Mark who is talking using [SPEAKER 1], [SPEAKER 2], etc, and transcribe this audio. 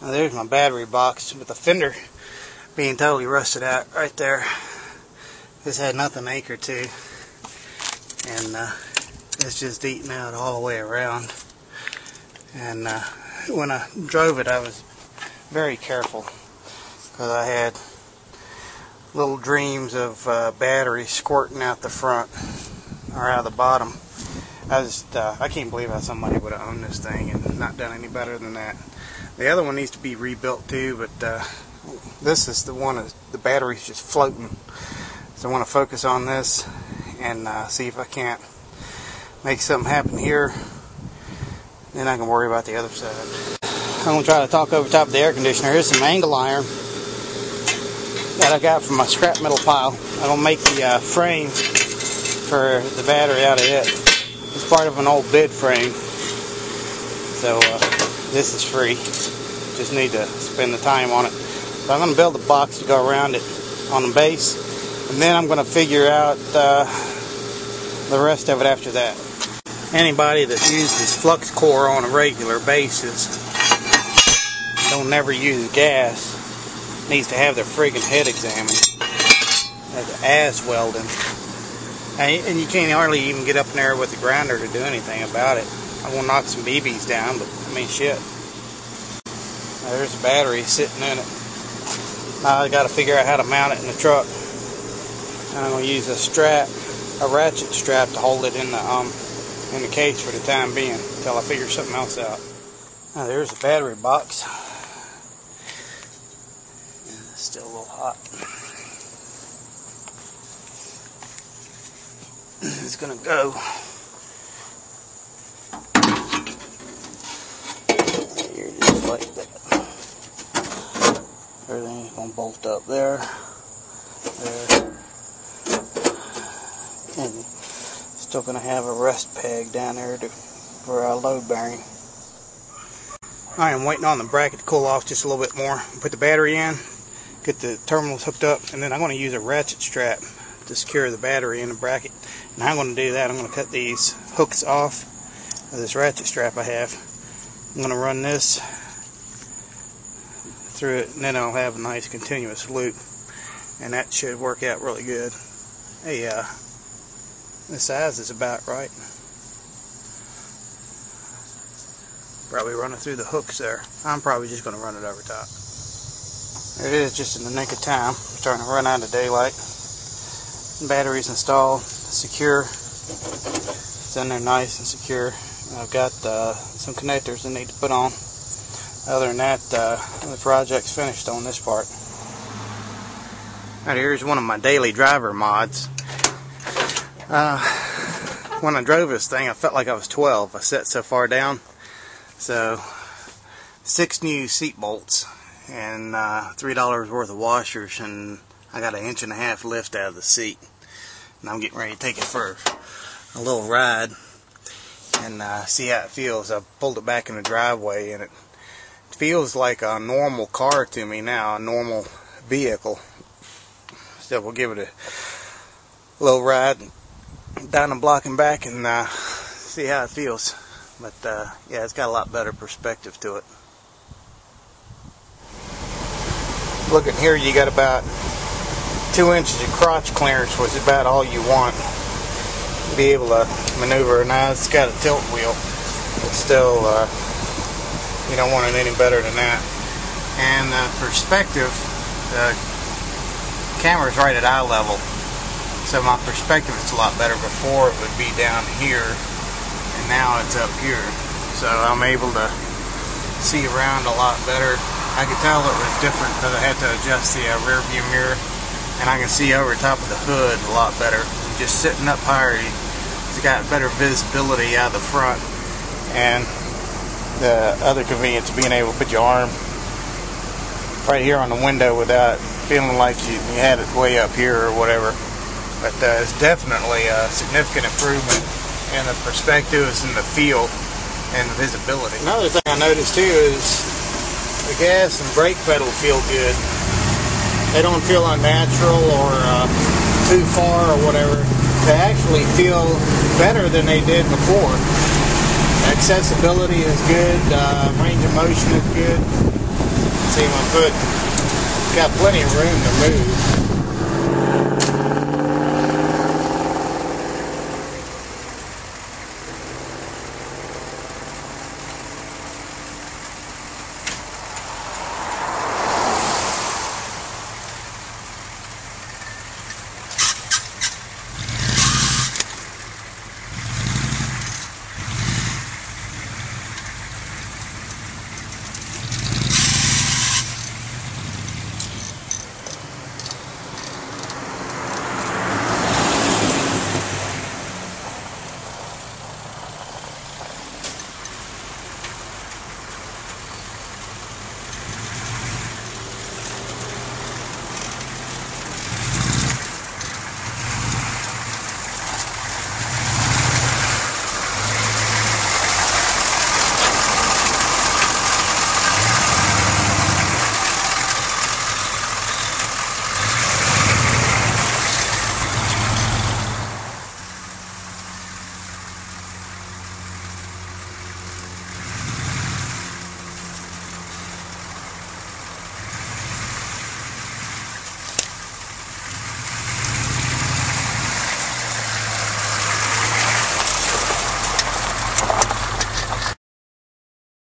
[SPEAKER 1] Now there's my battery box with the fender being totally rusted out right there. This had nothing anchored to, and it's just eating out all the way around. And when I drove it, I was very careful because I had little dreams of battery squirting out the front or out of the bottom. I can't believe how somebody would have owned this thing and not done any better than that. The other one needs to be rebuilt too, but this is the one the battery's just floating. So I want to focus on this and see if I can't make something happen here. Then I can worry about the other side. I'm going to try to talk over top of the air conditioner. Here's some angle iron that I got from my scrap metal pile. I'm going to make the frame for the battery out of it. It's part of an old bid frame. So this is free. Just need to spend the time on it. So I'm going to build a box to go around it on the base. And then I'm going to figure out the rest of it after that. Anybody that uses flux core on a regular basis, don't never use gas, needs to have their friggin' head examined. That's ass welding. And you can't hardly even get up in there with the grinder to do anything about it. I want to knock some BBs down, but I mean shit. Now, there's a battery sitting in it. Now I got to figure out how to mount it in the truck. And I'm going to use a ratchet strap to hold it in the case for the time being until I figure something else out. Now there's the battery box. It's still a little hot. It's gonna go. Here, just like that. Everything's gonna bolt up there, and still gonna have a rest peg down there for load bearing. I am waiting on the bracket to cool off just a little bit more. Put the battery in, get the terminals hooked up, and then I'm going to use a ratchet strap to secure the battery in the bracket. And how I'm going to do that, I'm going to cut these hooks off of this ratchet strap I have. I'm going to run this through it, and then I'll have a nice continuous loop. And that should work out really good. Hey, the size is about right. Probably run it through the hooks there. I'm probably just going to run it over top. There it is, just in the nick of time. Starting to run out of daylight. Battery's installed, secure. It's in there nice and secure. I've got some connectors I need to put on. Other than that, the project's finished on this part. Alright, here's one of my daily driver mods. When I drove this thing, I felt like I was 12. I sat so far down. So, 6 new seat bolts and $3 worth of washers, and I got 1.5 inches lift out of the seat. And I'm getting ready to take it for a little ride and see how it feels. I pulled it back in the driveway, and it feels like a normal car to me now, a normal vehicle. So we'll give it a little ride down the block and back and see how it feels. But yeah, it's got a lot better perspective to it. Looking here, you got about 2 inches of crotch clearance, was about all you want to be able to maneuver. Now it's got a tilt wheel, but still you don't want it any better than that. And perspective, the camera's right at eye level, so my perspective is a lot better. Before it would be down here, and now it's up here, so I'm able to see around a lot better. I could tell it was different because I had to adjust the rear view mirror, and I can see over top of the hood a lot better. Just sitting up higher, it's got better visibility out of the front, and the other convenience of being able to put your arm right here on the window without feeling like you had it way up here or whatever. But it's definitely a significant improvement in the perspectives and the feel and the visibility. Another thing I noticed too is the gas and brake pedal feel good. They don't feel unnatural or too far or whatever. They actually feel better than they did before. Accessibility is good, range of motion is good.
[SPEAKER 2] see my foot. Got plenty of room to move.